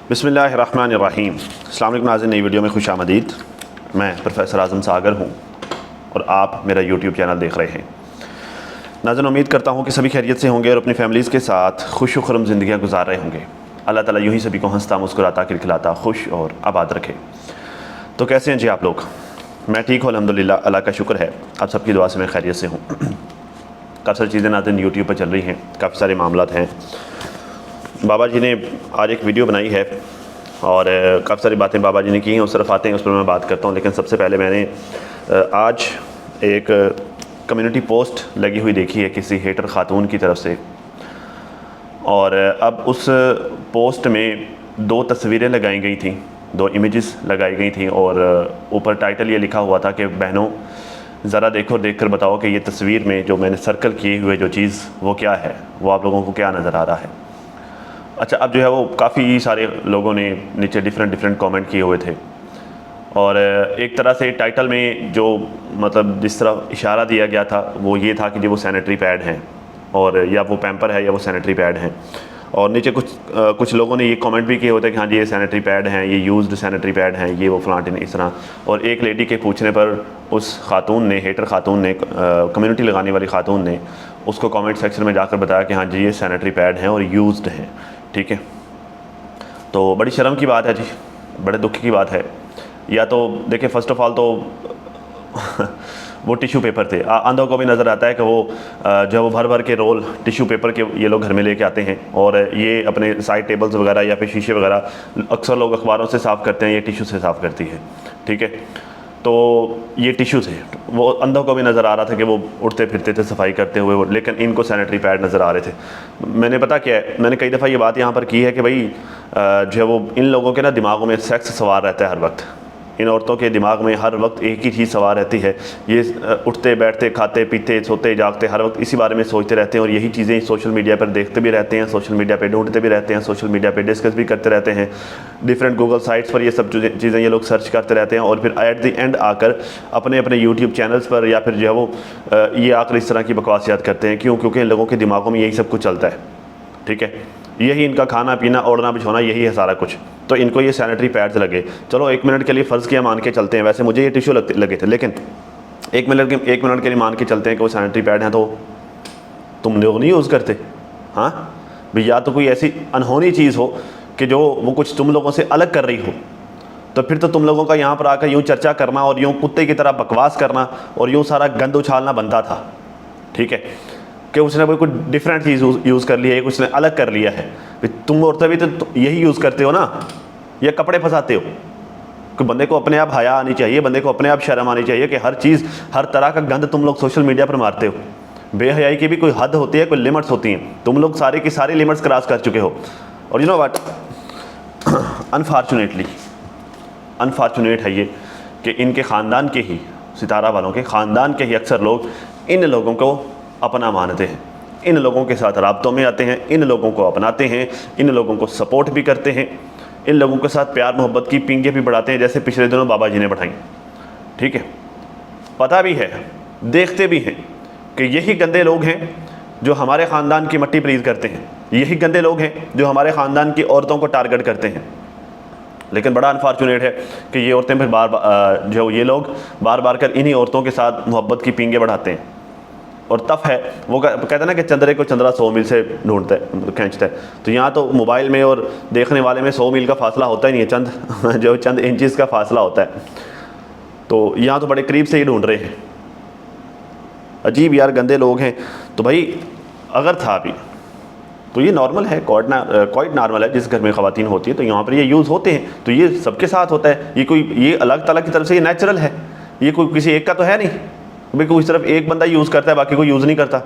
बिस्मिल्लाहिर्रहमानिर्रहीम। अस्सलाम वालेकुम नाज़रीन, नई वीडियो में खुश आमदीद। मैं प्रोफेसर आज़म सागर हूँ और आप मेरा यूट्यूब चैनल देख रहे हैं। नाज़रीन, उम्मीद करता हूँ कि सभी खैरियत से होंगे और अपनी फैमिलीज़ के साथ खुश खुरम ज़िंदगियाँ गुजार रहे होंगे। अल्लाह ताला यूँ ही सभी को हंसता मुस्कुराता खिलखिलाता खुश और आबाद रखे। तो कैसे हैं जी आप लोग? मैं ठीक हूँ अल्हम्दुलिल्लाह, अल्लाह का शुक्र है। आप सबकी दुआ से मैं खैरियत से हूँ। काफ़ी सारी चीज़ें नाज़रीन यूट्यूब पर चल रही हैं, काफ़ी सारे मामलात हैं। बाबा जी ने आज एक वीडियो बनाई है और काफ़ी सारी बातें बाबा जी ने की हैं, उस तरफ आते हैं, उस पर मैं बात करता हूँ। लेकिन सबसे पहले मैंने आज एक कम्युनिटी पोस्ट लगी हुई देखी है किसी हेटर ख़ातून की तरफ से, और अब उस पोस्ट में दो तस्वीरें लगाई गई थी, दो इमेजेस लगाई गई थी और ऊपर टाइटल ये लिखा हुआ था कि बहनों ज़रा देखो, देख कर बताओ कि ये तस्वीर में जो मैंने सर्कल किए हुए जो चीज़ वो क्या है, वो आप लोगों को क्या नज़र आ रहा है। अच्छा, अब जो है वो काफ़ी सारे लोगों ने नीचे डिफरेंट कमेंट किए हुए थे और एक तरह से टाइटल में जो मतलब जिस तरह इशारा दिया गया था वो ये था कि जो वो सैनिटरी पैड हैं और या वो पैम्पर है या वो सैनिटरी पैड हैं, और नीचे कुछ लोगों ने ये कमेंट भी किए होते हैं कि हाँ जी ये सैनिटरी पैड हैं, ये यूज्ड सैनिटरी पैड हैं, ये वो फ्लांटिन इस तरह। और एक लेडी के पूछने पर उस खातून ने, हेटर खातून ने, कम्युनिटी लगाने वाली खातून ने उसको कमेंट सेक्शन में जाकर बताया कि हाँ जी ये सैनिटरी पैड हैं और यूज्ड हैं। ठीक है, तो बड़ी शर्म की बात है जी, बड़े दुख की बात है। या तो देखिए, फ़र्स्ट ऑफ़ ऑल तो वो टिश्यू पेपर थे, अंधों को भी नज़र आता है कि वो जो वो भर भर के रोल टिश्यू पेपर के ये लोग घर में लेके आते हैं और ये अपने साइड टेबल्स वगैरह या फिर शीशे वगैरह अक्सर लोग अखबारों से साफ़ करते हैं, ये टिश्यू से साफ़ करती है। ठीक है, तो ये टिश्यू थे, वो अंधों को भी नज़र आ रहा था कि वो उठते फिरते थे सफाई करते हुए, लेकिन इनको सैनिटरी पैड नज़र आ रहे थे। मैंने पता क्या है, मैंने कई दफ़ा ये बात यहाँ पर की है कि भाई जो है वो इन लोगों के ना दिमागों में सेक्स सवार रहता है हर वक्त। इन औरतों के दिमाग में हर वक्त एक ही चीज़ सवार रहती है, ये उठते बैठते खाते पीते सोते जागते हर वक्त इसी बारे में सोचते रहते हैं और यही चीज़ें सोशल मीडिया पर देखते भी रहते हैं, सोशल मीडिया पे ढूंढते भी रहते हैं, सोशल मीडिया पे डिस्कस भी करते रहते हैं, डिफरेंट गूगल साइट्स पर ये सब चीज़ें ये लोग सर्च करते रहते हैं और फिर एट द एंड आकर अपने अपने यूट्यूब चैनल्स पर या फिर जो है वो ये आकर इस तरह की बकवासियात करते हैं। क्यों? क्योंकि इन लोगों के दिमागों में यही सब कुछ चलता है। ठीक है, यही इनका खाना पीना ओढ़ना बिछोना यही है सारा कुछ। तो इनको ये सैनिटरी पैड्स लगे, चलो एक मिनट के लिए फ़र्ज़ किया मान के चलते हैं, वैसे मुझे ये टिश्यू लगे थे, लेकिन एक मिनट के लिए मान के चलते हैं कि वो सैनिटरी पैड हैं, तो तुम लोग नहीं यूज़ करते? हाँ भाई, या तो कोई ऐसी अनहोनी चीज़ हो कि जो वो कुछ तुम लोगों से अलग कर रही हो, तो फिर तो तुम लोगों का यहाँ पर आकर यूँ चर्चा करना और यूँ कुत्ते की तरह बकवास करना और यूँ सारा गंद उछालना बनता था। ठीक है, कि उसने कोई कुछ डिफरेंट चीज़ यूज़ कर लिया है, उसने अलग कर लिया है। तुम औरतें भी तो यही यूज़ करते हो ना, या कपड़े फंसाते हो। कि बंदे को अपने आप हया आनी चाहिए, बंदे को अपने आप शर्म आनी चाहिए कि हर चीज़ हर तरह का गंद तुम लोग सोशल मीडिया पर मारते हो। बेहयाई की भी कोई हद होती है, कोई लिमिट्स होती हैं, तुम लोग सारे की सारी लिमिट्स क्रॉस कर चुके हो। और यू नो व्हाट, अनफॉर्चुनेट है ये कि इनके ख़ानदान के ही, सितारा वालों के ख़ानदान के ही अक्सर लोग इन लोगों को अपना मानते हैं, इन लोगों के साथ राब्तों में आते हैं, इन लोगों को अपनाते हैं, इन लोगों को सपोर्ट भी करते हैं, इन लोगों के साथ प्यार मोहब्बत की पींगे भी बढ़ाते हैं, जैसे पिछले दिनों बाबा जी ने बढ़ाई। ठीक है, पता भी है, देखते भी हैं कि यही गंदे लोग हैं जो हमारे ख़ानदान की मट्टी प्लीज़ करते हैं, यही गंदे लोग हैं जो हमारे ख़ानदान की औरतों को टारगेट करते हैं। लेकिन बड़ा अनफॉर्चुनेट है कि ये औरतें फिर जो ये लोग बार बार कर इन्हीं औरतों के साथ मोहब्बत की पींगे बढ़ाते हैं। और तफ है, वो कहते हैं ना कि चंद्रे को चंद्रा 100 मील से ढूंढता है, खींचता है। तो यहाँ तो मोबाइल में और देखने वाले में 100 मील का फासला होता ही नहीं है, चंद इंचज़ का फासला होता है। तो यहाँ तो बड़े करीब से ही ढूंढ रहे हैं। अजीब यार, गंदे लोग हैं। तो भाई अगर था भी तो ये नॉर्मल है, क्वाइट नॉर्मल है, जिस घर में ख़वातीन होती है तो यहाँ पर ये यूज़ होते हैं, तो ये सबके साथ होता है। ये अल्लाह ताला की तरफ से ये नेचुरल है, ये कोई किसी एक का तो है नहीं भाई कोई सिर्फ एक बंदा यूज़ करता है बाकी कोई यूज़ नहीं करता।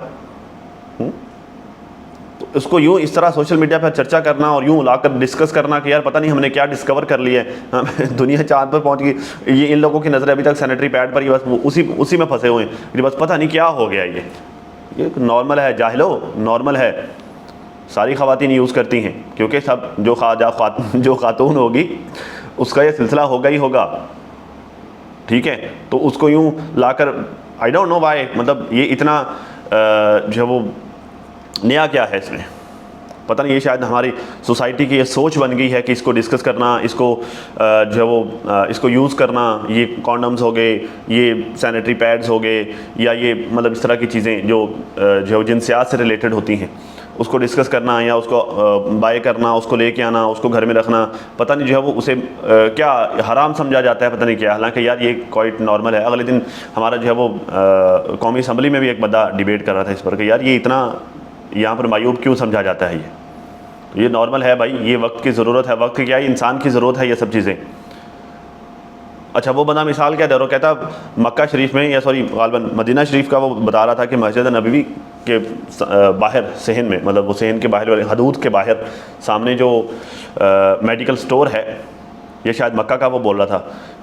तो इसको यूँ इस तरह सोशल मीडिया पर चर्चा करना और यूँ लाकर डिस्कस करना कि यार पता नहीं हमने क्या डिस्कवर कर लिया है, दुनिया चाँद पर पहुँच गई। ये इन लोगों की नज़र अभी तक सैनिटरी पैड पर ही बस उसी में फंसे हुए हैं, बस पता नहीं क्या हो गया। ये नॉर्मल है जाहिलो, नॉर्मल है, सारी ख़वातीन यूज़ करती हैं, क्योंकि सब जो खातून होगी उसका ये सिलसिला होगा ही होगा। ठीक है, तो उसको यूँ लाकर आई डोंट नो वाई, मतलब ये इतना जो वो नया क्या है इसमें, पता नहीं, ये शायद हमारी सोसाइटी की ये सोच बन गई है कि इसको डिस्कस करना, इसको जो है वो इसको यूज़ करना, ये कॉन्डम्स हो गए, ये सैनिटरी पैड्स हो गए, या ये मतलब इस तरह की चीज़ें जो जिनसियात से रिलेटेड होती हैं, उसको डिस्कस करना या उसको बाय करना, उसको लेके आना, उसको घर में रखना, पता नहीं जो है वो उसे क्या हराम समझा जाता है, पता नहीं क्या। हालांकि यार ये क्वाइट नॉर्मल है। अगले दिन हमारा जो है वो कौमी असम्बली में भी एक बंदा डिबेट कर रहा था इस पर कि यार ये इतना यहाँ पर मायूब क्यों समझा जाता है। ये नॉर्मल है भाई, ये वक्त की ज़रूरत है। वक्त की क्या है, इंसान की ज़रूरत है ये सब चीज़ें। अच्छा, वो बंदा मिसाल क्या दे रहा, कहता मक्का शरीफ में, या सॉरी गालबन मदीना शरीफ का वो बता रहा था कि मस्जिद नबवी के बाहर सहन में, मतलब वो सहन के बाहर वाले हदूद के बाहर सामने जो मेडिकल स्टोर है, ये शायद मक्का का वो बोल रहा था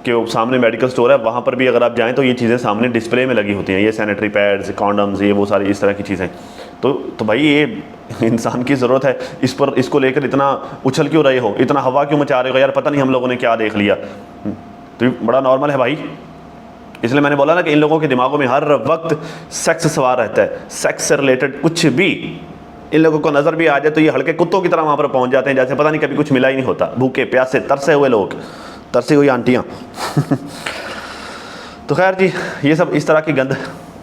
कि वो सामने मेडिकल स्टोर है, वहाँ पर भी अगर आप जाएँ तो ये चीज़ें सामने डिस्प्ले में लगी होती हैं, ये सैनिटरी पैड्स, कॉन्डम्स, ये वो सारी इस तरह की चीज़ें। तो भाई ये इंसान की ज़रूरत है, इस पर इसको लेकर इतना उछल क्यों रहे हो, इतना हवा क्यों मचा रहे हो, यार पता नहीं हम लोगों ने क्या देख लिया। तो ये बड़ा नॉर्मल है भाई। इसलिए मैंने बोला ना कि इन लोगों के दिमागों में हर वक्त सेक्स सवार रहता है। सेक्स से रिलेटेड कुछ भी इन लोगों को नज़र भी आ जाए तो ये हल्के कुत्तों की तरह वहाँ पर पहुँच जाते हैं, जैसे पता नहीं कभी कुछ मिला ही नहीं होता। भूखे प्यासे तरसे हुए लोग, तरसी हुई आंटियाँ तो खैर जी, ये सब इस तरह की गंद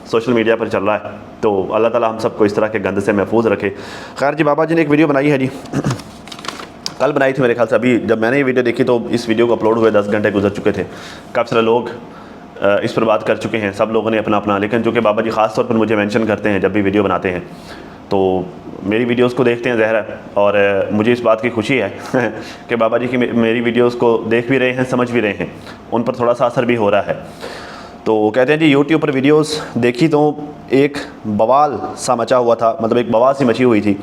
सोशल मीडिया पर चल रहा है, तो अल्लाह ताला हम सबको इस तरह के गंद से महफूज रखे। खैर जी, बाबा जी ने एक वीडियो बनाई है जी कल बनाई थी मेरे ख्याल से। अभी जब मैंने ये वीडियो देखी तो इस वीडियो को अपलोड हुए 10 घंटे गुजर चुके थे। काफ़ी सारे लोग इस पर बात कर चुके हैं, सब लोगों ने अपना अपना, लेकिन चूँकि बाबा जी ख़ास तौर पर मुझे मेंशन करते हैं जब भी वीडियो बनाते हैं, तो मेरी वीडियोस को देखते हैं ज़हरा, और मुझे इस बात की खुशी है कि बाबा जी की मेरी वीडियोस को देख भी रहे हैं, समझ भी रहे हैं, उन पर थोड़ा सा असर भी हो रहा है। तो कहते हैं जी यूट्यूब पर वीडियोस देखी तो एक बवाल सा मचा हुआ था, मतलब एक बवाल सी मची हुई थी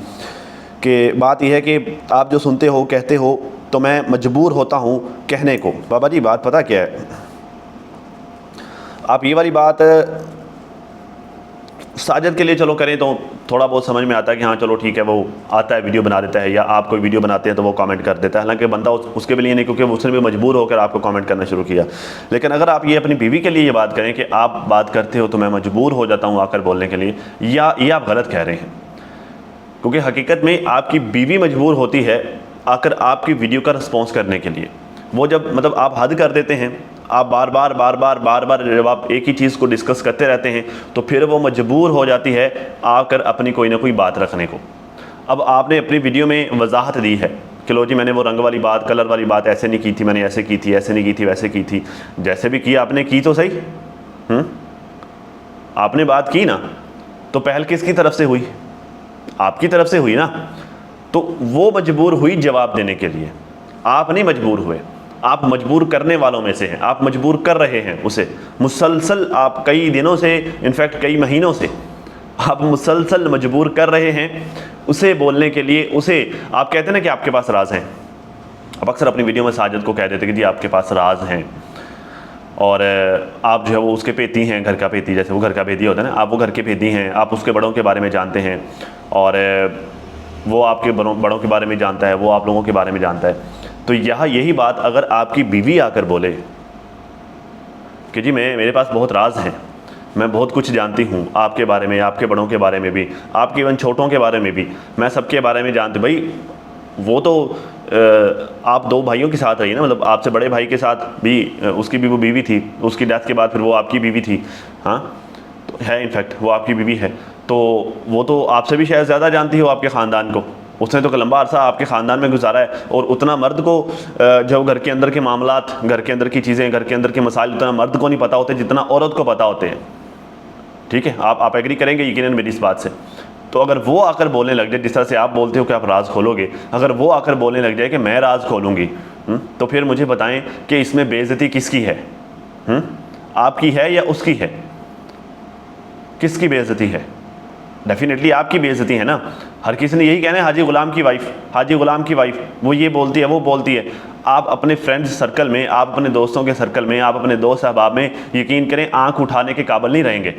कि बात यह है कि आप जो सुनते हो कहते हो तो मैं मजबूर होता हूँ कहने को। बाबा जी बात पता क्या है, आप ये वाली बात साजिद के लिए चलो करें तो थोड़ा बहुत समझ में आता है कि हाँ चलो ठीक है, वो आता है वीडियो बना देता है, या आप कोई वीडियो बनाते हैं तो वो कमेंट कर देता है। हालांकि बंदा उसके लिए नहीं, क्योंकि उसने भी मजबूर होकर आपको कमेंट करना शुरू किया। लेकिन अगर आप ये अपनी बीवी के लिए ये बात करें कि आप बात करते हो तो मैं मजबूर हो जाता हूँ आकर बोलने के लिए, या ये आप गलत कह रहे हैं। क्योंकि हकीकत में आपकी बीवी मजबूर होती है आकर आपकी वीडियो का रिस्पॉन्स करने के लिए। वो जब मतलब आप हद कर देते हैं, आप बार बार जब आप एक ही चीज़ को डिस्कस करते रहते हैं तो फिर वो मजबूर हो जाती है आकर अपनी कोई ना कोई बात रखने को। अब आपने अपनी वीडियो में वजाहत दी है कि लो जी मैंने वो रंग वाली बात, कलर वाली बात ऐसे नहीं की थी, मैंने ऐसे की थी, ऐसे नहीं की थी, वैसे की थी। जैसे भी किया आपने की तो सही, आपने बात की ना, तो पहल किसकी तरफ से हुई? आपकी तरफ से हुई ना। तो वो मजबूर हुई जवाब देने के लिए, आप नहीं मजबूर हुए, आप मजबूर करने वालों में से हैं। आप मजबूर कर रहे हैं उसे मुसलसल, आप कई दिनों से, इनफैक्ट कई महीनों से आप मुसलसल मजबूर कर रहे हैं उसे बोलने के लिए। उसे आप कहते हैं ना कि आपके पास राज हैं, आप अक्सर अपनी वीडियो में साजिद को कह देते कि जी आपके पास राज हैं, और आप जो है वो उसके पेती हैं, घर का पेती, जैसे वो घर का भेदी होता है ना, आप वो घर के भेदी हैं, आप उसके बड़ों के बारे में जानते हैं, और वो आपके बड़ों के बारे में जानता है, वो आप लोगों के बारे में जानता है। तो यहाँ यही बात अगर आपकी बीवी आकर बोले कि जी मेरे पास बहुत राज हैं, मैं बहुत कुछ जानती हूँ आपके बारे में, आपके बड़ों के बारे में भी, आपके इवन छोटों के बारे में भी, मैं सबके बारे में जानती हूँ। भाई वो तो आप दो भाइयों के साथ रही ना, मतलब आपसे बड़े भाई के साथ भी उसकी भी वो बीवी थी, उसकी डेथ के बाद फिर वो आपकी बीवी थी। हाँ तो है, इनफैक्ट वो आपकी बीवी है, तो वो तो आपसे भी शायद ज़्यादा जानती हो आपके ख़ानदान को। उसने तो लंबा अरसा आपके ख़ानदान में गुजारा है, और उतना मर्द को जो घर के अंदर के मामलात, घर के अंदर की चीज़ें, घर के अंदर के मसाइल उतना मर्द को नहीं पता होते जितना औरत को पता होते हैं। ठीक है, आप एग्री करेंगे यकीनन मेरी इस बात से। तो अगर वो आकर बोलने लग जाए, जिस तरह से आप बोलते हो कि आप राज खोलोगे, अगर वो आकर बोलने लग जाए कि मैं राज खोलूँगी, तो फिर मुझे बताएं कि इसमें बेइज्जती किसकी है? आपकी है या उसकी है? किसकी बेइज्जती है? डेफिनेटली आपकी बेइज्जती है ना। हर किसी ने यही कहना है हाजी गुलाम की वाइफ, हाजी गुलाम की वाइफ, वो ये बोलती है, वो बोलती है। आप अपने फ्रेंड्स सर्कल में, आप अपने दोस्तों के सर्कल में, आप अपने दोस्त अहबाब में यकीन करें आंख उठाने के काबिल नहीं रहेंगे।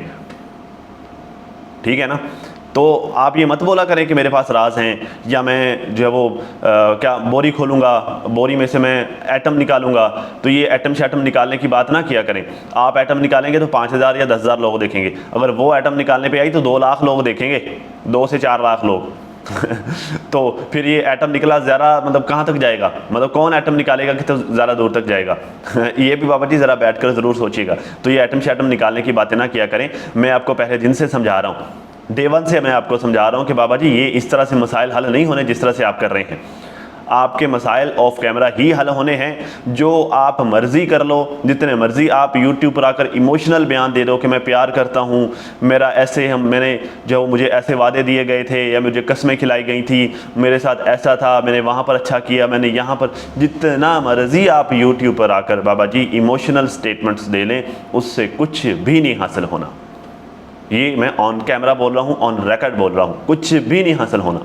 ठीक है ना। तो आप ये मत बोला करें कि मेरे पास राज हैं, या मैं जो है वो क्या बोरी खोलूँगा, बोरी में से मैं एटम निकालूंगा। तो ये एटम शैटम निकालने की बात ना किया करें। आप एटम निकालेंगे तो 5000 या 10,000 लोग देखेंगे, अगर वो एटम निकालने पे आई तो 2 लाख लोग देखेंगे, 2 से 4 लाख लोग। तो फिर ये एटम निकला ज़रा मतलब कहाँ तक जाएगा, मतलब कौन एटम निकालेगा कि तो ज़्यादा दूर तक जाएगा। ये भी बाबा जी ज़रा बैठ कर ज़रूर सोचिएगा। तो ये एटम शैटम निकालने की बातें ना किया करें। मैं आपको पहले दिन से समझा रहा हूँ, डे वन से मैं आपको समझा रहा हूँ कि बाबा जी ये इस तरह से मसाइल हल नहीं होने जिस तरह से आप कर रहे हैं। आपके मसाइल ऑफ कैमरा ही हल होने हैं। जो आप मर्ज़ी कर लो, जितने मर्ज़ी आप यूट्यूब पर आकर इमोशनल बयान दे दो कि मैं प्यार करता हूँ, मेरा ऐसे मैंने जो मुझे ऐसे वादे दिए गए थे या मुझे कस्में खिलाई गई थी, मेरे साथ ऐसा था, मैंने वहाँ पर अच्छा किया, मैंने यहाँ पर, जितना मर्ज़ी आप यूट्यूब पर आकर बाबा जी इमोशनल स्टेटमेंट्स दे लें, उससे कुछ भी नहीं हासिल होना। ये मैं ऑन कैमरा बोल रहा हूँ, ऑन रिकॉर्ड बोल रहा हूँ, कुछ भी नहीं हासिल होना।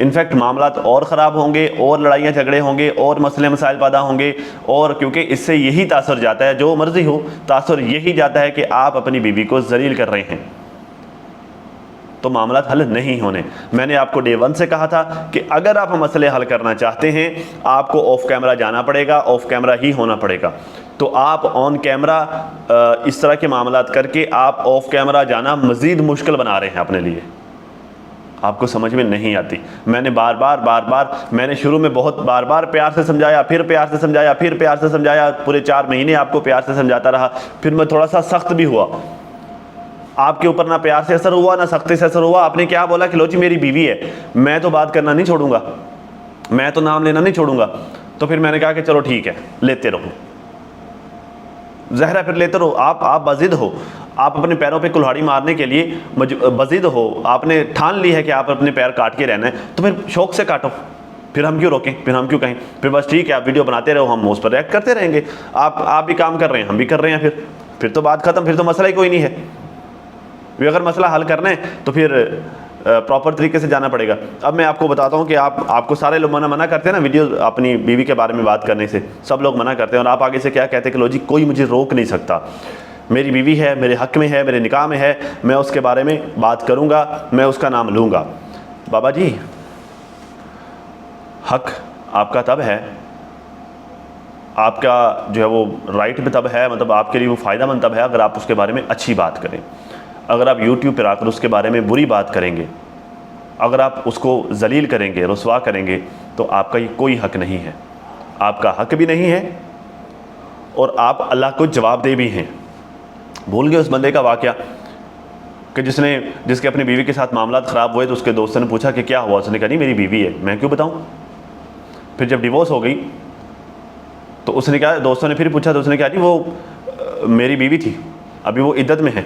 इनफैक्ट मामलात और ख़राब होंगे, और लड़ाइयाँ झगड़े होंगे, और मसले मसाइल पैदा होंगे। और क्योंकि इससे यही तासर जाता है, जो मर्ज़ी हो, तासर यही जाता है कि आप अपनी बीवी को जलील कर रहे हैं, तो मामलात हल नहीं होने। मैंने आपको डे वन से कहा था कि अगर आप मसले हल करना चाहते हैं, आपको ऑफ कैमरा जाना पड़ेगा, ऑफ कैमरा ही होना पड़ेगा। तो आप ऑन कैमरा इस तरह के मामलात करके आप ऑफ कैमरा जाना मज़ीद मुश्किल बना रहे हैं अपने लिए। आपको समझ में नहीं आती। मैंने बार बार मैंने शुरू में बहुत बार प्यार से समझाया, फिर प्यार से समझाया, फिर प्यार से समझाया, पूरे 4 महीने आपको प्यार से समझाता रहा। फिर मैं थोड़ा सा सख्त भी हुआ, आपके ऊपर ना प्यार से असर हुआ ना सख्ती से असर हुआ। आपने क्या बोला कि लो जी मेरी बीवी है, मैं तो बात करना नहीं छोड़ूंगा, मैं तो नाम लेना नहीं छोड़ूंगा। तो फिर मैंने कहा कि चलो ठीक है, लेते रहो ज़हरा, फिर लेते रहो। आप बाजिद हो, आप अपने पैरों पे कुल्हाड़ी मारने के लिए बजिद हो, आपने ठान ली है कि आप अपने पैर काट के रहना है, तो फिर शौक से काटो। फिर हम क्यों रोकें, फिर हम क्यों कहें, फिर बस ठीक है आप वीडियो बनाते रहो, हम उस पर रिएक्ट करते रहेंगे। आप भी काम कर रहे हैं, हम भी कर रहे हैं, फिर तो बात ख़त्म, फिर तो मसला ही कोई नहीं है। भी अगर मसला हल करना है तो फिर प्रॉपर तरीके से जाना पड़ेगा। अब मैं आपको बताता हूँ कि आपको सारे लोग मना करते हैं ना वीडियो अपनी बीवी के बारे में बात करने से, सब लोग मना करते हैं। और आप आगे से क्या कहते हैं कि लो जी कोई मुझे रोक नहीं सकता, मेरी बीवी है, मेरे हक़ में है, मेरे निकाह में है, मैं उसके बारे में बात करूँगा, मैं उसका नाम लूँगा। बाबा जी हक़ आपका तब है, आपका जो है वो राइट पे तब है, मतलब आपके लिए वो फ़ायदेमंद तब है अगर आप उसके बारे में अच्छी बात करें। अगर आप यूट्यूब पर आकर उसके बारे में बुरी बात करेंगे, अगर आप उसको जलील करेंगे, रुसवा करेंगे, तो आपका ये कोई हक़ नहीं है, आपका हक़ भी नहीं है और आप अल्लाह को जवाबदेह भी हैं। भूल गए उस बंदे का वाक़या कि जिसके अपनी बीवी के साथ मामला ख़राब हुए, तो उसके दोस्तों ने पूछा कि क्या हुआ, उसने कहा नहीं मेरी बीवी है, मैं क्यों बताऊँ। फिर जब डिवोर्स हो गई तो उसने कहा, दोस्तों ने फिर पूछा तो उसने कहा जी वो मेरी बीवी थी, अभी वो इद्दत में है,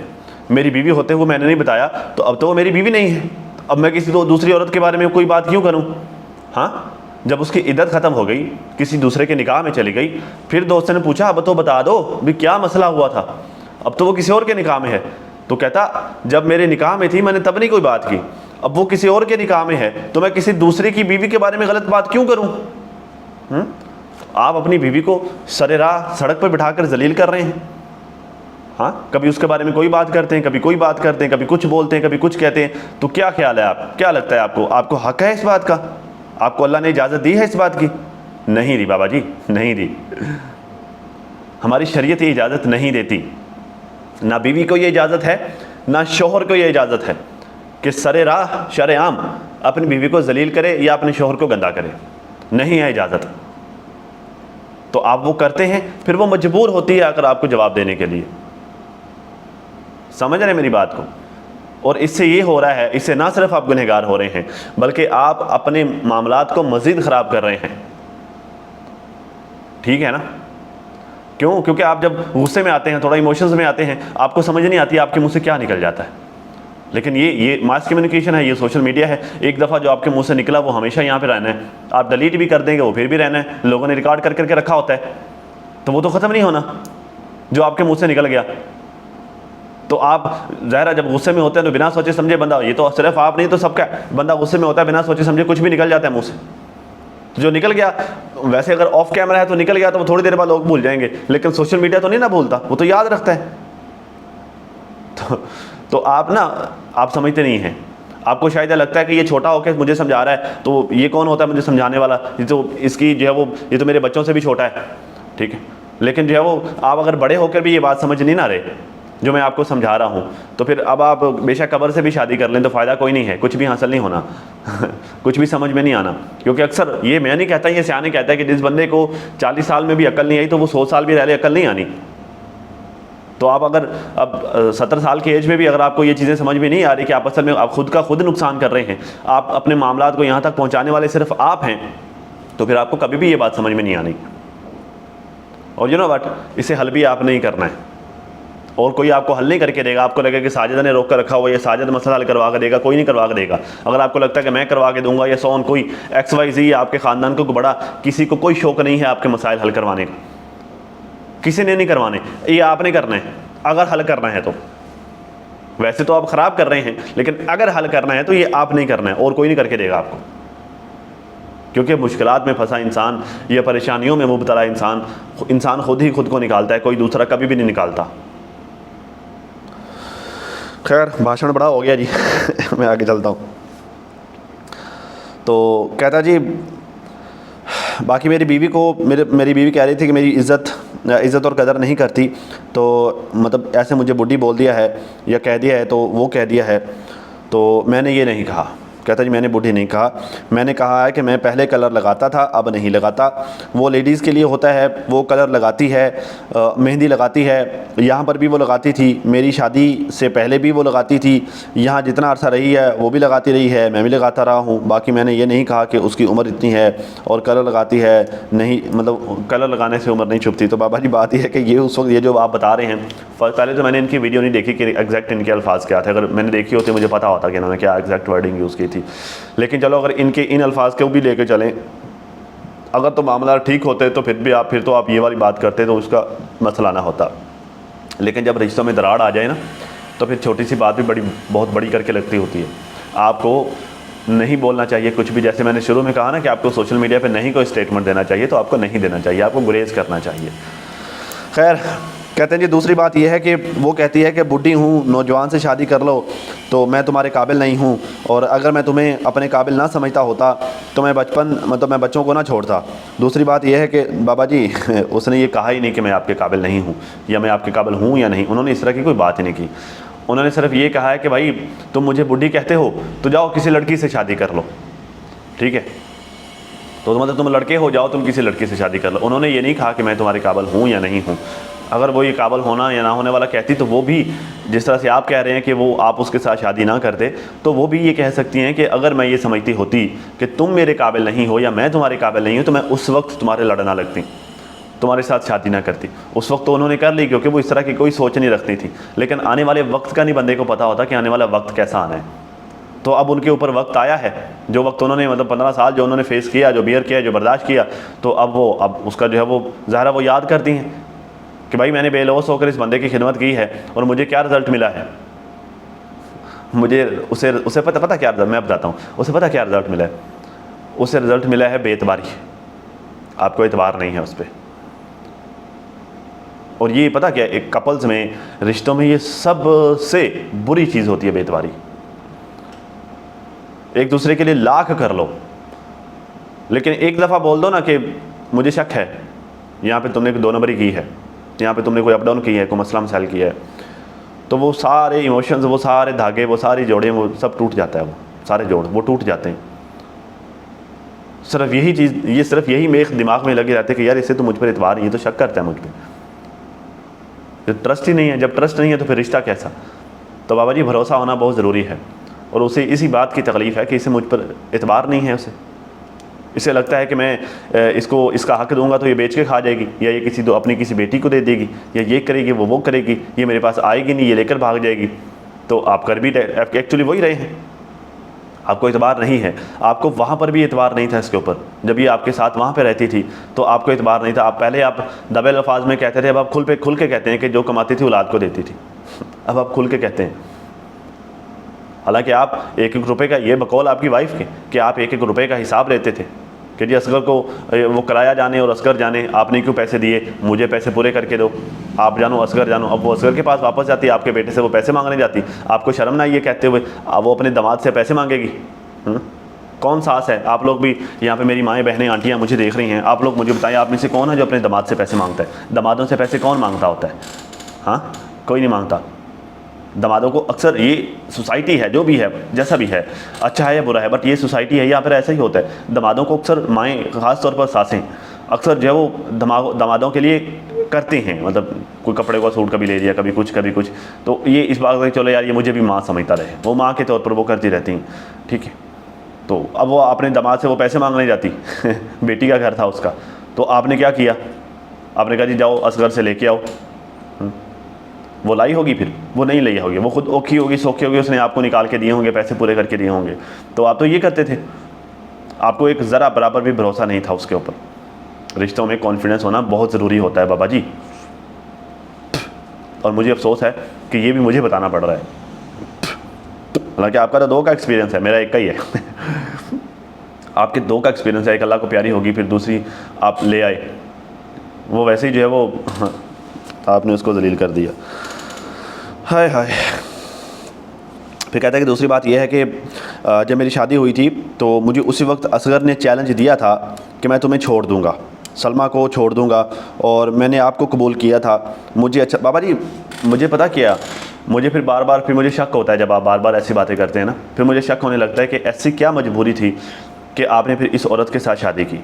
मेरी बीवी होते हुए मैंने नहीं बताया, तो अब तो वो मेरी बीवी नहीं है, अब मैं किसी दूसरी औरत के बारे में कोई बात क्यों करूँ। हाँ, जब उसकी इद्दत ख़त्म हो गई, किसी दूसरे के निकाह में चली गई, फिर दोस्तों ने पूछा अब तो बता दो भी क्या मसला हुआ था, अब तो वो किसी और के निकाह में है। तो कहता जब मेरे निकाह में थी मैंने तब नहीं कोई बात की, अब वो किसी और के निकाह में है तो मैं किसी दूसरे की बीवी के बारे में गलत बात क्यों करूँ। आप अपनी बीवी को सरेराह सड़क पर बिठाकर जलील कर रहे हैं। हाँ, कभी उसके बारे में कोई बात करते हैं, कभी कोई बात करते हैं, कभी कुछ बोलते हैं, कभी कुछ कहते हैं। तो क्या ख्याल है, आप क्या लगता है आपको हक़ है इस बात का, आपको अल्लाह ने इजाज़त दी है इस बात की? नहीं दी बाबा जी, नहीं दी। हमारी शरीयत ये इजाज़त नहीं देती, ना बीवी को ये इजाज़त है, ना शोहर को ये इजाज़त है कि सरेराह शरेआम अपनी बीवी को जलील करे या अपने शोहर को गंदा करे, नहीं है इजाज़त। तो आप वो करते हैं, फिर वो मजबूर होती है आकर आपको जवाब देने के लिए। समझ रहे हैं मेरी बात को? और इससे ये हो रहा है, इससे ना सिर्फ आप गुनहगार हो रहे हैं बल्कि आप अपने मामलात को मज़ीद ख़राब कर रहे हैं। ठीक है ना? क्यों? क्योंकि आप जब गुस्से में आते हैं, थोड़ा इमोशंस में आते हैं, आपको समझ नहीं आती आपके मुंह से क्या निकल जाता है। लेकिन ये मास कम्युनिकेशन है, ये सोशल मीडिया है। एक दफ़ा जो आपके मुंह से निकला वो हमेशा यहाँ पे रहना है। आप डिलीट भी कर देंगे वो फिर भी रहना है, लोगों ने रिकॉर्ड कर करके रखा होता है, तो वो तो ख़त्म नहीं होना जो आपके मुँह से निकल गया। तो आप ज़ाहिर जब गुस्से में होते हैं तो बिना सोचे समझे बंदा, ये तो सिर्फ आप नहीं तो सबका बंदा गुस्से में होता है, बिना सोचे समझे कुछ भी निकल जाता है मुँह से। तो जो निकल गया, वैसे अगर ऑफ कैमरा है तो निकल गया तो वो थोड़ी देर बाद लोग भूल जाएंगे, लेकिन सोशल मीडिया तो नहीं ना भूलता, वो तो याद रखता है। तो आप समझते नहीं हैं। आपको शायद लगता है कि ये छोटा होकर मुझे समझा रहा है, तो ये कौन होता है मुझे समझाने वाला, ये तो इसकी जो है वो, ये तो मेरे बच्चों से भी छोटा है। ठीक है, लेकिन जो है वो आप अगर बड़े होकर भी ये बात समझ नहीं ना रहे, जो मैं आपको समझा रहा हूँ, तो फिर अब आप बेशक कब्र से भी शादी कर लें तो फ़ायदा कोई नहीं है, कुछ भी हासिल नहीं होना कुछ भी समझ में नहीं आना। क्योंकि अक्सर ये मैं नहीं कहता, ये सियाने कहता है कि जिस बंदे को 40 साल में भी अकल नहीं आई तो वो 100 साल भी रह ले अकल नहीं आनी। तो आप अगर अब 70 साल की एज में भी अगर आपको ये चीज़ें समझ में नहीं आ रही कि आप असल में आप खुद का खुद नुकसान कर रहे हैं, आप अपने मामलात को यहाँ तक पहुँचाने वाले सिर्फ आप हैं, तो फिर आपको कभी भी ये बात समझ में नहीं आनी। और यू नो व्हाट, इसे हल भी आपने ही करना है, और कोई आपको हल नहीं करके देगा। आपको लगेगा कि साजिदा ने रोक कर रखा हुआ, ये साजिद मसला हल करवा कर देगा, कोई नहीं करवा कर देगा। अगर आपको लगता है कि मैं करवा के दूंगा या सोन कोई XYZ आपके ख़ानदान को बड़ा, किसी को कोई शौक़ नहीं है आपके मसाइल हल करवाने का, किसी ने नहीं करवाने, ये आपने करना है अगर हल करना है तो। वैसे तो आप ख़राब कर रहे हैं, लेकिन अगर हल करना है तो ये आप नहीं करना है, और कोई नहीं करके देगा आपको। क्योंकि मुश्किलात में फंसा इंसान या परेशानियों में मुब्तला इंसान खुद ही खुद को निकालता है, कोई दूसरा कभी भी नहीं निकालता। खैर, भाषण बड़ा हो गया जी मैं आगे चलता हूँ। तो कहता जी, बाकी मेरी बीवी को मेरी बीवी कह रही थी कि मेरी इज़्ज़त और कदर नहीं करती, तो मतलब ऐसे मुझे बुढ़ी बोल दिया है या कह दिया है, तो वो कह दिया है। तो मैंने ये नहीं कहा। कहता जी मैंने बूढ़ी नहीं कहा, मैंने कहा है कि मैं पहले कलर लगाता था, अब नहीं लगाता। वो लेडीज़ के लिए होता है, वो कलर लगाती है, मेहंदी लगाती है, यहाँ पर भी वो लगाती थी, मेरी शादी से पहले भी वो लगाती थी, यहाँ जितना अरसा रही है वो भी लगाती रही है, मैं भी लगाता रहा हूँ। बाकी मैंने ये नहीं कहा कि उसकी उम्र इतनी है और कलर लगाती है, नहीं, मतलब कलर लगाने से उम्र नहीं छुपती। तो बाबा जी बात यह है कि ये उस वक्त ये जो आप बता रहे हैं, पहले तो मैंने इनकी वीडियो नहीं देखी कि एग्जैक्ट इनके अल्फाज क्या थे। अगर मैंने देखी होती मुझे पता होता कि इन्होंने क्या एग्जैक्ट वर्डिंग यूज़ की थी। लेकिन चलो, अगर इनके इन अल्फाज को भी लेके चलें, अगर तो मामला ठीक होते तो फिर तो आप ये वाली बात करते तो उसका मसला ना होता। लेकिन जब रिश्तों में दरार आ जाए ना, तो फिर छोटी सी बात भी बहुत बड़ी करके लगती होती है। आपको नहीं बोलना चाहिए कुछ भी, जैसे मैंने शुरू में कहा ना कि आपको सोशल मीडिया पे नहीं कोई स्टेटमेंट देना चाहिए, तो आपको नहीं देना चाहिए, आपको गुरेज करना चाहिए। खैर, कहते हैं जी दूसरी बात यह है कि वो कहती है कि बूढ़ी हूँ, नौजवान से शादी कर लो, तो मैं तुम्हारे काबिल नहीं हूँ, और अगर मैं तुम्हें अपने काबिल ना समझता होता तो मैं बच्चों को ना छोड़ता। दूसरी बात यह है कि बाबा जी उसने ये कहा ही नहीं कि मैं आपके काबिल नहीं हूँ या मैं आपके काबिल हूँ या नहीं, उन्होंने इस तरह की कोई बात ही नहीं की। उन्होंने सिर्फ ये कहा है कि भाई तुम मुझे बूढ़ी कहते हो तो जाओ किसी लड़की से शादी कर लो, ठीक है, तो मतलब तुम लड़के हो, जाओ तुम किसी लड़की से शादी कर लो। उन्होंने ये नहीं कहा कि मैं तुम्हारे काबिल हूँ या नहीं हूँ। अगर वो ये काबिल होना या ना होने वाला कहती तो वो भी, जिस तरह से आप कह रहे हैं कि वो आप उसके साथ शादी ना करते, तो वो भी ये कह सकती हैं कि अगर मैं ये समझती होती कि तुम मेरे काबिल नहीं हो या मैं तुम्हारे काबिल नहीं हूँ, तो मैं उस वक्त तुम्हारे लड़ना लगती, तुम्हारे साथ शादी ना करती। उस वक्त तो उन्होंने कर ली क्योंकि वो इस तरह की कोई सोच नहीं रखती थी। लेकिन आने वाले वक्त का नहीं बंदे को पता होता कि आने वाला वक्त कैसा आना है। तो अब उनके ऊपर वक्त आया है, जो वक्त उन्होंने मतलब 15 साल जो उन्होंने फेस किया, जो बियर किया, जो बर्दाश्त किया, तो अब उसका जो है वो ज़ाहिर वो याद करती हैं कि भाई मैंने बेलौस होकर इस बंदे की खिदमत की है और मुझे क्या रिज़ल्ट मिला है। मुझे उसे पता क्या रिज़ल्ट, मैं बताता हूँ उसे पता क्या रिज़ल्ट मिला है। उसे रिज़ल्ट मिला है बेतबारी, आपको एतबार नहीं है उस पर। और ये पता क्या, एक कपल्स में, रिश्तों में ये सबसे बुरी चीज़ होती है बेतबारी। एक दूसरे के लिए लाख कर लो, लेकिन एक दफ़ा बोल दो ना कि मुझे शक है यहाँ पे तुमने 2 नंबरी की है, यहाँ पे तुमने कोई अप डाउन की है, कोई मसला मसाइल किया है, तो वो सारे इमोशंस, वो सारे धागे, वो सारी जोड़ें, वो सब टूट जाता है, वो सारे जोड़ वो टूट जाते हैं। सिर्फ यही चीज़, ये सिर्फ यही मेरे दिमाग में लगे रहते कि यार इससे तो मुझ पर एतबार नहीं है, तो शक करता है मुझ पर। जब ट्रस्ट ही नहीं है, जब ट्रस्ट नहीं है तो फिर रिश्ता कैसा। तो बाबा जी भरोसा होना बहुत ज़रूरी है, और उसे इसी बात की तकलीफ़ है कि इसे मुझ पर एतबार नहीं है। इसे लगता है कि मैं इसको इसका हक़ दूंगा तो ये बेच के खा जाएगी, या ये अपनी किसी बेटी को दे देगी, या ये करेगी, वो करेगी, ये मेरे पास आएगी नहीं, ये लेकर भाग जाएगी। तो आप कर भी एक्चुअली वही रहे हैं, आपको एतबार नहीं है। आपको वहाँ पर भी एतबार नहीं था इसके ऊपर, जब ये आपके साथ वहाँ पे रहती थी तो आपको एतबार नहीं था। आप पहले आप दबे अल्फाज में कहते थे, अब आप खुल के कहते हैं कि जो कमाती थी औलाद को देती थी। अब आप खुल के कहते हैं, हालांकि आप 1-1 रुपये का, ये बकौल आपकी वाइफ के कि आप 1-1 रुपये का हिसाब लेते थे कि जी असगर को वो किराया जाने और असगर जाने, आपने क्यों पैसे दिए, मुझे पैसे पूरे करके दो, आप जानो असगर जानो। अब वो असगर के पास वापस जाती, आपके बेटे से वो पैसे मांगने जाती, आपको शर्म ना ये कहते हुए अब वो अपने दामाद से पैसे मांगेगी। कौन सास है? आप लोग भी यहाँ पे, मेरी माएँ बहनें आंटियाँ मुझे देख रही हैं, आप लोग मुझे बताएं, आप में से कौन है जो अपने दामाद से पैसे मांगता है? दामादों से पैसे कौन मांगता होता है? हाँ, कोई नहीं मांगता। दमादों को अक्सर, ये सोसाइटी है जो भी है, जैसा भी है, अच्छा है या बुरा है, बट ये सोसाइटी है, यहाँ पर ऐसा ही होता है। दमादों को अक्सर माएँ, ख़ास तौर पर सासें, अक्सर जो है वो दमादों के लिए करते हैं, मतलब कोई कपड़े का सूट कभी ले लिया, कभी कुछ कभी कुछ, तो ये इस बात में चलो यार ये मुझे भी माँ समझता रहे, वो माँ के तौर पर वो करती रहती हैं, ठीक है। तो अब वो अपने दामाद से वो पैसे मांगने जाती बेटी का घर था उसका, तो आपने क्या किया, आपने कहा जी जाओ असगर से लेके आओ। वो लाई होगी, फिर वो नहीं लाई होगी, वो खुद औखी होगी, सौखी होगी, उसने आपको निकाल के दिए होंगे, पैसे पूरे करके दिए होंगे। तो आप तो ये करते थे, आपको एक ज़रा बराबर भी भरोसा नहीं था उसके ऊपर। रिश्तों में कॉन्फिडेंस होना बहुत ज़रूरी होता है बाबा जी, और मुझे अफसोस है कि ये भी मुझे बताना पड़ रहा है। हालांकि आपका तो 2 का एक्सपीरियंस है, मेरा 1 का ही है आपके 2 का एक्सपीरियंस है, एक अल्लाह को प्यारी होगी, फिर दूसरी आप ले आए, वो वैसे ही जो है वो आपने उसको जलील कर दिया। हाय हाय। फिर कहता है कि दूसरी बात यह है कि जब मेरी शादी हुई थी तो मुझे उसी वक्त असगर ने चैलेंज दिया था कि मैं तुम्हें छोड़ दूंगा, सलमा को छोड़ दूंगा, और मैंने आपको कबूल किया था। मुझे अच्छा बाबा जी, मुझे पता क्या, मुझे फिर बार बार फिर मुझे शक होता है जब आप बार बार ऐसी बातें करते हैं ना, फिर मुझे शक होने लगता है कि ऐसी क्या मजबूरी थी कि आपने फिर इस औरत के साथ शादी की।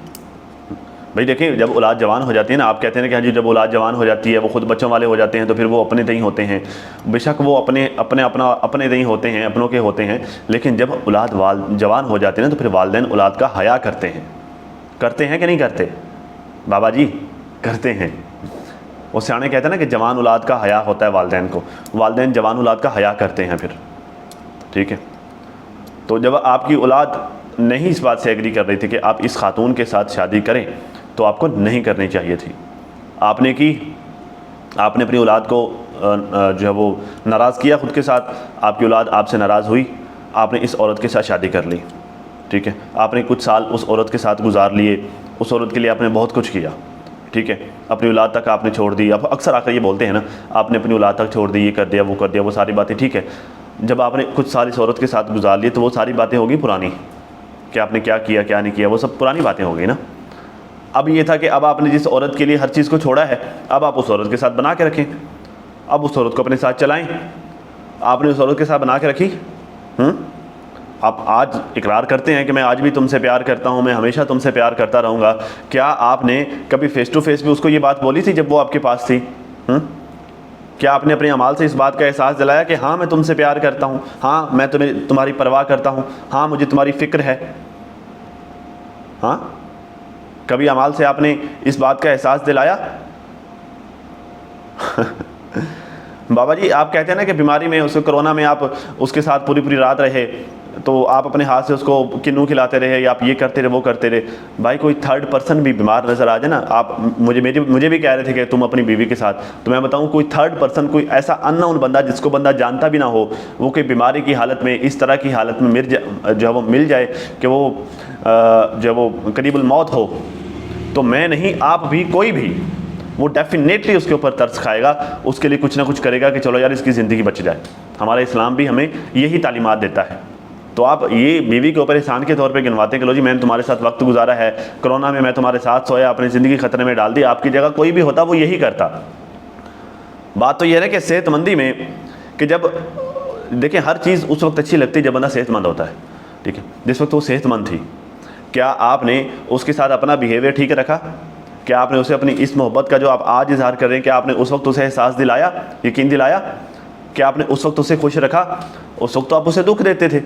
भाई देखिए, जब औलाद जवान हो जाती है ना, आप कहते हैं कि हाँ जी, जब औलाद जवान हो जाती है, वो खुद बच्चों वाले हो जाते हैं, तो फिर वो अपने नहीं होते हैं। बेशक वो अपने नहीं होते हैं, अपनों के होते हैं, लेकिन जब औलाद जवान हो जाते हैं तो फिर वालिदैन औलाद का हया करते हैं कि नहीं करते बाबा जी? करते हैं। वो सियाने कहते हैं ना कि जवान औलाद का हया होता है वालिदैन को, वालिदैन जवान औलाद का हया करते हैं फिर, ठीक है। तो जब आपकी औलाद नहीं इस बात से एग्री कर रही थी कि आप इस खातून के साथ शादी करें, तो आपको नहीं करनी चाहिए थी। आपने की, आपने अपनी औलाद को जो है वो नाराज़ किया खुद के साथ, आपकी औलाद आपसे नाराज़ हुई, आपने इस औरत के साथ शादी कर ली, ठीक है। आपने कुछ साल उस औरत के साथ गुजार लिए, उस औरत के लिए आपने बहुत कुछ किया, ठीक है। अपनी औलाद तक आपने छोड़ दी। अब अक्सर आकर ये बोलते हैं ना, आपने अपनी औलाद तक छोड़ दी, ये कर दिया, वो कर दिया, वो सारी बातें ठीक है। जब आपने कुछ साल इस औरत के साथ गुजार लिए तो वो सारी बातें होगी पुरानी, कि आपने क्या किया क्या नहीं किया, वो सब पुरानी बातें हो गई ना। अब ये था कि अब आपने जिस औरत के लिए हर चीज़ को छोड़ा है, अब आप उस औरत के साथ बना के रखें, अब उस औरत को अपने साथ चलाएं। आपने उस औरत के साथ बना के रखी, आप आज इकरार करते हैं कि मैं आज भी तुमसे प्यार करता हूं, मैं हमेशा तुमसे प्यार करता रहूँगा। क्या आपने कभी फेस टू फेस भी उसको ये बात बोली थी जब वो आपके पास थी? क्या आपने अपने अमाल से इस बात का एहसास दिलाया कि हाँ मैं तुमसे प्यार करता हूँ, हाँ मैं तुम्हारी परवाह करता हूँ, हाँ मुझे तुम्हारी फ़िक्र है? हाँ, कभी अमाल से आपने इस बात का एहसास दिलाया? बाबा जी, आप कहते हैं ना कि बीमारी में, उसको कोरोना में आप उसके साथ पूरी पूरी रात रहे, तो आप अपने हाथ से उसको किन्नू खिलाते रहे, या आप ये करते रहे वो करते रहे। भाई कोई थर्ड पर्सन भी बीमार नज़र आ जाए ना, आप मुझे भी कह रहे थे कि तुम अपनी बीवी के साथ, तो मैं बताऊं कोई थर्ड पर्सन, कोई ऐसा अननोन बंदा जिसको बंदा जानता भी ना हो, वो कोई बीमारी की हालत में, इस तरह की हालत में जो है वो मिल जाए कि वो जो है वो करीबुल मौत हो, तो मैं नहीं, आप भी, कोई भी, वो डेफिनेटली उसके ऊपर तरस खाएगा, उसके लिए कुछ ना कुछ करेगा कि चलो यार इसकी ज़िंदगी बच जाए। हमारा इस्लाम भी हमें यही तालीमात देता है। तो आप ये बीवी के ऊपर एहसान के तौर पे गिनवाते हैं कि लो जी मैंने तुम्हारे साथ वक्त गुजारा है, कोरोना में मैं तुम्हारे साथ सोया, अपनी ज़िंदगी ख़तरे में डाल दी। आपकी जगह कोई भी होता वो यही करता। बात तो यह है कि सेहतमंदी में, कि जब देखें हर चीज़ उस वक्त अच्छी लगती है जब बंदा सेहतमंद होता है, ठीक है। जिस वक्त वो सेहतमंद थी, क्या आपने उसके साथ अपना बिहेवियर ठीक रखा? क्या आपने उसे अपनी इस मोहब्बत का जो आप आज इजहार कर रहे हैं, क्या आपने उस वक्त उसे एहसास दिलाया, यकीन दिलाया? क्या आपने उस वक्त उसे खुश रखा? उस वक्त तो आप उसे दुख देते थे।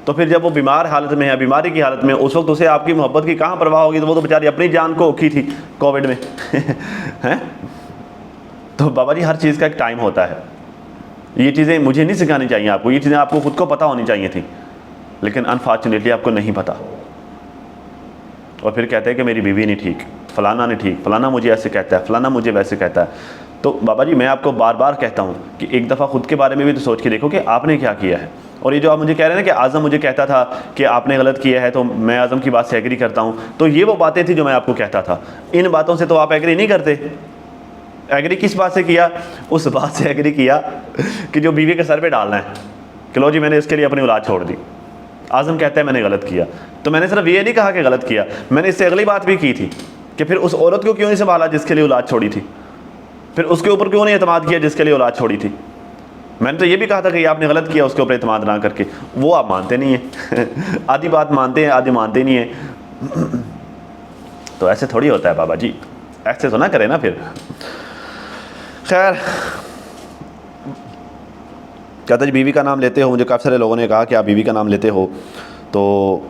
तो फिर जब वो बीमार हालत में है, बीमारी की हालत में, उस वक्त उसे आपकी मोहब्बत की कहाँ परवाह होगी? तो वो तो बेचारी अपनी जान को औखी थी कोविड में हैं। तो बाबा जी, हर चीज़ का एक टाइम होता है। ये चीज़ें मुझे नहीं सिखानी चाहिए आपको, ये चीज़ें आपको खुद को पता होनी चाहिए थी, लेकिन अनफॉर्चुनेटली आपको नहीं पता। और फिर कहते हैं कि मेरी बीवी नहीं ठीक, फ़लाना नहीं ठीक, फ़लाना मुझे ऐसे कहता है, फ़लाना मुझे वैसे कहता है। तो बाबा जी, मैं आपको बार बार कहता हूँ कि एक दफ़ा खुद के बारे में भी तो सोच के देखो कि आपने क्या किया है। और ये जो आप मुझे कह रहे हैं ना कि आज़म मुझे कहता था कि आपने गलत किया है, तो मैं आज़म की बात से एग्री करता हूँ, तो ये वो बातें थी जो मैं आपको कहता था। इन बातों से तो आप एग्री नहीं करते। एग्री किस बात से किया? उस बात से एग्री किया कि जो बीवी के सर पे डालना है कि लो जी मैंने इसके लिए अपनी औलाद छोड़ दी। आज़म कहता है मैंने गलत किया, तो मैंने सिर्फ ये नहीं कहा कि गलत किया, मैंने इससे अगली बात भी की थी कि फिर उस औरत को क्यों नहीं संभाला जिसके लिए औलाद छोड़ी थी, फिर उसके ऊपर क्यों नहीं एतमाद किया जिसके लिए औलाद छोड़ी थी। मैंने तो ये भी कहा था कि आपने गलत किया उसके ऊपर एतमाद ना करके, वो आप मानते नहीं हैं। आधी बात मानते हैं, आधी मानते नहीं हैं। तो ऐसे थोड़ी होता है बाबा जी, ऐसे तो ना करें ना फिर। खैर, कहता जी बीवी का नाम लेते हो, मुझे काफ़ी सारे लोगों ने कहा कि आप बीवी का नाम लेते हो, तो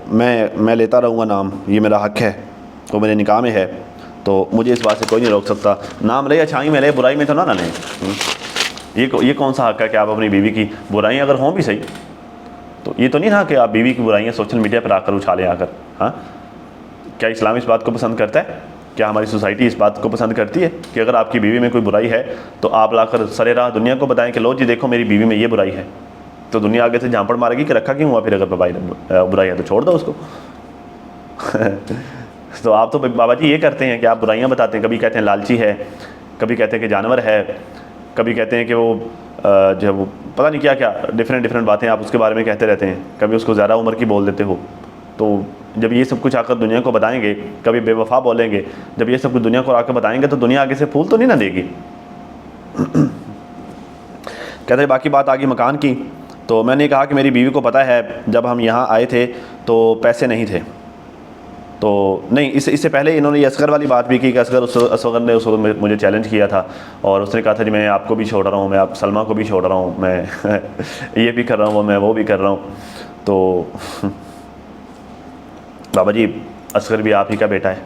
मैं लेता रहूँगा नाम, ये मेरा हक़ है, तो मेरे निकाह में है, तो मुझे इस बात से कोई नहीं रोक सकता। नाम ले अच्छाई में ले, बुराई में तो ना लें। ये कौन सा हक़ है कि आप अपनी बीवी की बुराइयाँ अगर हों भी सही, तो ये तो नहीं था कि आप बीवी की बुराइयाँ सोशल मीडिया पर आकर उछालें आकर। हाँ, क्या इस्लाम इस बात को पसंद करता है? क्या हमारी सोसाइटी इस बात को पसंद करती है कि अगर आपकी बीवी में कोई बुराई है तो आप लाकर सरे राह दुनिया को बताएं कि लो जी देखो मेरी बीवी में ये बुराई है? तो दुनिया आगे से झांपड़ मारेगी कि रखा क्यों हुआ फिर, अगर बुराई है तो छोड़ दो उसको। तो आप तो बाबा जी ये करते हैं कि आप बुराइयां बताते हैं, कभी कहते हैं लालची है, कभी कहते हैं कि जानवर है, कभी कहते हैं कि वो जो वो पता नहीं क्या क्या डिफरेंट बातें आप उसके बारे में कहते रहते हैं, कभी उसको ज़्यादा उम्र की बोल देते हो। तो जब ये सब कुछ आकर दुनिया को बताएंगे, कभी बेवफा बोलेंगे, जब ये सब कुछ दुनिया को आकर बताएंगे तो दुनिया आगे से फूल तो नहीं ना देगी। कहते हैं बाकी बात आ गई मकान की, तो मैंने कहा कि मेरी बीवी को पता है जब हम यहाँ आए थे तो पैसे नहीं थे। तो नहीं, इससे पहले इन्होंने ये असगर वाली बात भी की कि असगर ने उसको मुझे चैलेंज किया था और उसने कहा था जी मैं आपको भी छोड़ रहा हूँ, मैं आप सलमा को भी छोड़ रहा हूँ, मैं ये भी कर रहा हूँ, मैं वो भी कर रहा हूँ। तो बाबा जी असगर भी आप ही का बेटा है,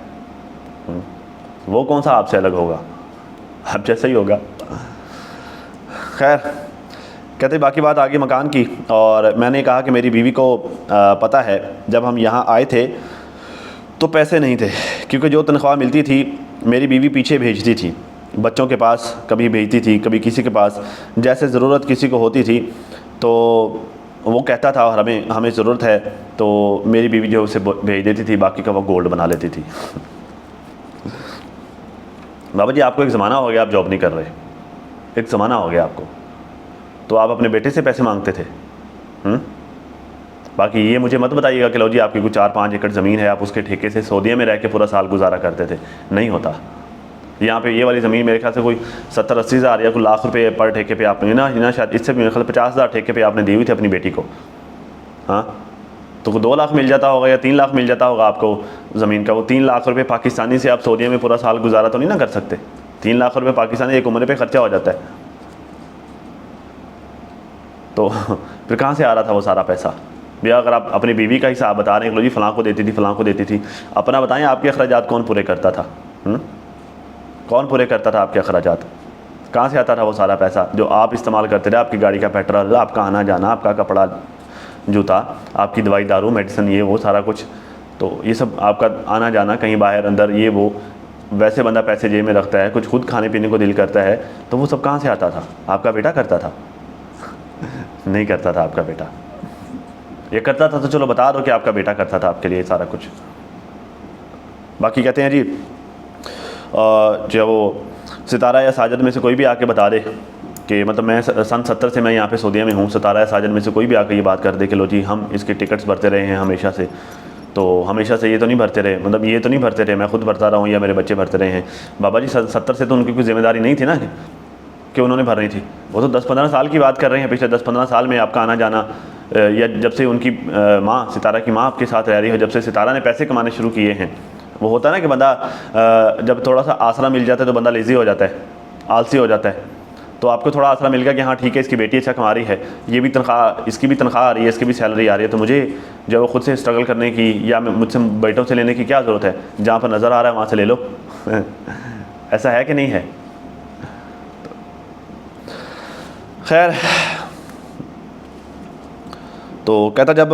वो कौन सा आपसे अलग होगा, आप जैसा ही होगा। खैर, कहते बाकी बात आ गई मकान की, और मैंने कहा कि मेरी बीवी को पता है जब हम यहाँ आए थे तो पैसे नहीं थे, क्योंकि जो तनख्वाह मिलती थी मेरी बीवी पीछे भेजती थी, बच्चों के पास कभी भेजती थी, कभी किसी के पास, जैसे ज़रूरत किसी को होती थी तो वो कहता था और हमें ज़रूरत है तो मेरी बीवी जो उसे भेज देती थी, बाकी का वो गोल्ड बना लेती थी। बाबा जी आपको एक ज़माना हो गया आप जॉब नहीं कर रहे, एक ज़माना हो गया आपको, तो आप अपने बेटे से पैसे मांगते थे। बाकी ये मुझे मत बताइएगा कि लो जी आपकी कुछ 4-5 एकड़ ज़मीन है, आप उसके ठेके से सऊदीया में रह के पूरा साल गुजारा करते थे। नहीं होता। यहाँ पे ये वाली ज़मीन मेरे ख्याल से कोई 70-80 हज़ार या कोई लाख रुपए पर ठेके पे आपने ना शायद इससे भी मेरे ख्याल 50,000 ठेके पे आपने दी हुई थी अपनी बेटी को। हाँ, तो 2 लाख मिल जाता होगा या 3 लाख मिल जाता होगा आपको ज़मीन का। वो 3 लाख रुपये पाकिस्तानी से आप सऊदीया में पूरा साल गुजारा तो नहीं ना कर सकते। 3 लाख रुपये पाकिस्तानी एक उम्र पर ख़र्चा हो जाता है। तो फिर कहाँ से आ रहा था वो सारा पैसा? भैया अगर आप अपनी बीवी का हिसाब बता रहे हैं, लो जी फ़लाँ को देती थी, फ़लाँ को देती थी, अपना बताएं आपके अखराजात कौन पूरे करता था? कौन पूरे करता था आपके अखराजात? कहाँ से आता था वो सारा पैसा जो आप इस्तेमाल करते थे? आपकी गाड़ी का पेट्रोल, आपका आना जाना, आपका कपड़ा जूता, आपकी दवाई दारू मेडिसिन, ये वो सारा कुछ, तो ये सब आपका आना जाना कहीं बाहर अंदर, ये वो। वैसे बंदा पैसे जेब में रखता है, कुछ खुद खाने पीने को दिल करता है, तो वो सब कहाँ से आता था? आपका बेटा करता था? नहीं करता था आपका बेटा। ये करता था तो चलो बता दो कि आपका बेटा करता था आपके लिए सारा कुछ। बाकी कहते हैं जी जो वो सितारा या साजिद में से कोई भी आके बता दे कि मतलब मैं सन 70 से मैं यहाँ पे सऊदीया में हूँ, सितारा या साजिद में से कोई भी आके ये बात कर दे कि लो जी हम इसके टिकट्स भरते रहे हैं हमेशा से, तो हमेशा से ये तो नहीं भरते रहे, मतलब ये तो नहीं भरते रहे, मैं खुद भरता रहा हूँ या मेरे बच्चे भरते रहे हैं। बाबा जी 70 से तो उनकी कोई जिम्मेदारी नहीं थी ना कि उन्होंने भरनी थी। वो तो 10-15 साल की बात कर रहे हैं, पिछले 10-15 साल में आपका आना जाना, या जब से उनकी माँ, सितारा की माँ आपके साथ रह रही है, जब से सितारा ने पैसे कमाने शुरू किए हैं। वो होता है ना कि बंदा जब थोड़ा सा आसरा मिल जाता है तो बंदा लेज़ी हो जाता है, आलसी हो जाता है। तो आपको थोड़ा आसरा मिल गया कि हाँ ठीक है इसकी बेटी अच्छा कमा रही है, ये भी तनख्वाह, इसकी भी तनख्वाह आ रही है, इसकी भी सैलरी आ रही है, तो मुझे जो खुद से स्ट्रगल करने की या मुझसे बेटों से लेने की क्या ज़रूरत है? जहाँ पर नज़र आ रहा है वहाँ से ले लो। ऐसा है कि नहीं है? खैर, तो कहता जब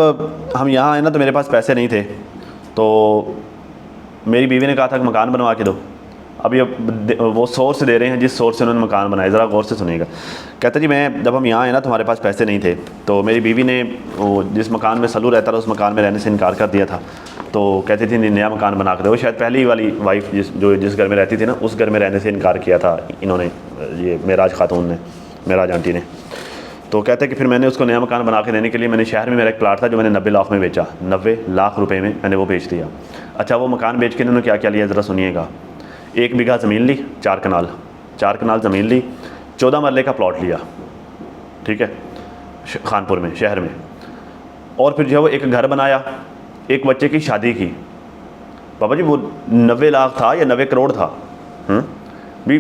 हम यहाँ आए ना तो मेरे पास पैसे नहीं थे, तो मेरी बीवी ने कहा था कि मकान बनवा के दो। अब ये वो सोर्स दे रहे हैं जिस सोर्स से उन्होंने मकान बनाया, ज़रा गौर से सुनिएगा। कहता जी मैं जब हम यहाँ आए ना तो हमारे पास पैसे नहीं थे, तो मेरी बीवी ने वो जिस मकान में सलू रहता था उस मकान में रहने से इनकार कर दिया था। तो कहती थी नया मकान बना के दो। शायद पहली वाली वाइफ जिस घर में रहती थी ना, उस घर में रहने से इनकार किया था इन्होंने, ये मेराज खातून ने, मेराज आंटी ने। तो कहते हैं कि फिर मैंने उसको नया मकान बना के देने के लिए मैंने शहर में मेरा एक प्लाट था जो मैंने 90 लाख में बेचा, 90 लाख रुपए में मैंने वो बेच दिया। अच्छा, वो मकान बेच के इन्होंने क्या क्या लिया ज़रा सुनिएगा। 1 बीघा ज़मीन ली, 4 कनाल ज़मीन ली, 14 मरले का प्लॉट लिया, ठीक है, खानपुर में, शहर में। और फिर जो है वो एक घर बनाया, एक बच्चे की शादी की। पापा जी वो 90 लाख था या 90 करोड़ था? भी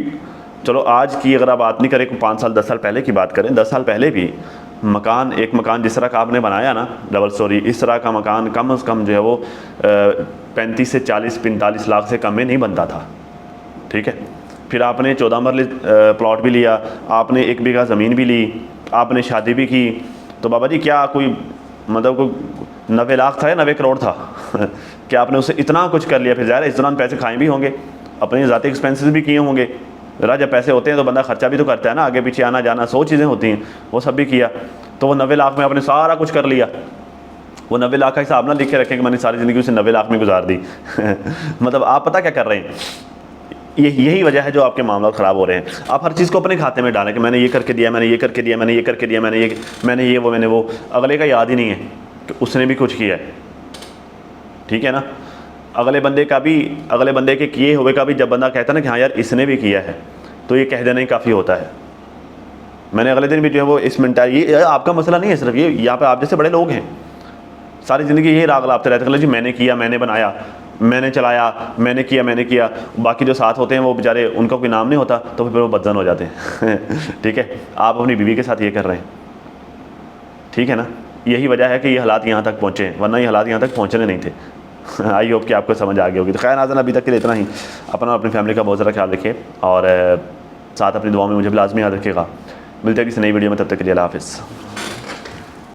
चलो आज की अगर आप बात नहीं करें, 5 साल 10 साल पहले की बात करें, 10 साल पहले भी मकान, एक मकान जिस तरह का आपने बनाया ना, डबल स्टोरी, इस तरह का मकान कम से कम जो है वो 35 से 45 लाख से कम में नहीं बनता था। ठीक है, फिर आपने 14 मरले प्लॉट भी लिया, आपने 1 बीघा ज़मीन भी ली, आपने शादी भी की। तो बाबा जी क्या कोई मतलब कोई 90 लाख था या 90 करोड़ था? क्या आपने उससे इतना कुछ कर लिया? फिर ज़ाहिर है इस दौरान पैसे खाए भी होंगे, अपने ज़ाती एक्सपेंसेस भी किए होंगे। ज़रा जब पैसे होते हैं तो बंदा खर्चा भी तो करता है ना, आगे पीछे आना जाना 100 चीज़ें होती हैं, वो सब भी किया। तो वो 90 लाख में आपने सारा कुछ कर लिया। वो 90 लाख का हिसाब ना लिख के रखें कि मैंने सारी ज़िंदगी उसे 90 लाख में गुजार दी। मतलब आप पता क्या कर रहे हैं, यही वजह है जो आपके मामला ख़राब हो रहे हैं। आप हर चीज़ को अपने खाते में डालें कि मैंने ये करके दिया, मैंने ये करके दिया, मैंने ये करके दिया, मैंने वो। अगले का याद ही नहीं है कि उसने भी कुछ किया है। ठीक है ना, अगले बंदे के किए हुए का भी जब बंदा कहता है ना कि हाँ यार इसने भी किया है, तो ये कह देना ही काफ़ी होता है। मैंने अगले दिन भी जो है वो इस मिनट, ये आपका मसला नहीं है सिर्फ, ये यहाँ पे आप जैसे बड़े लोग हैं सारी ज़िंदगी यही राग लाते रहते हैं जी मैंने किया, मैंने बनाया, मैंने चलाया, मैंने किया। बाकी जो साथ होते हैं वो बेचारे, उनका कोई नाम नहीं होता तो फिर वो बदजन हो जाते हैं। ठीक है, आप अपनी बीवी के साथ ये कर रहे हैं। ठीक है ना, यही वजह है कि ये हालात यहाँ तक पहुँचे, वरना ये हालात यहाँ तक पहुँचने नहीं थे। आई होप कि आपको समझ आ गई होगी। तो खैर नाज़रीन, अभी तक के लिए इतना ही। अपना और अपनी फैमिली का बहुत ज़्यादा ख्याल रखिए और साथ अपनी दुआ में मुझे भी लाजमी याद रखिएगा। मिलते हैं किसी नई वीडियो में, तब तक के लिए अल्लाह हाफ़िज़।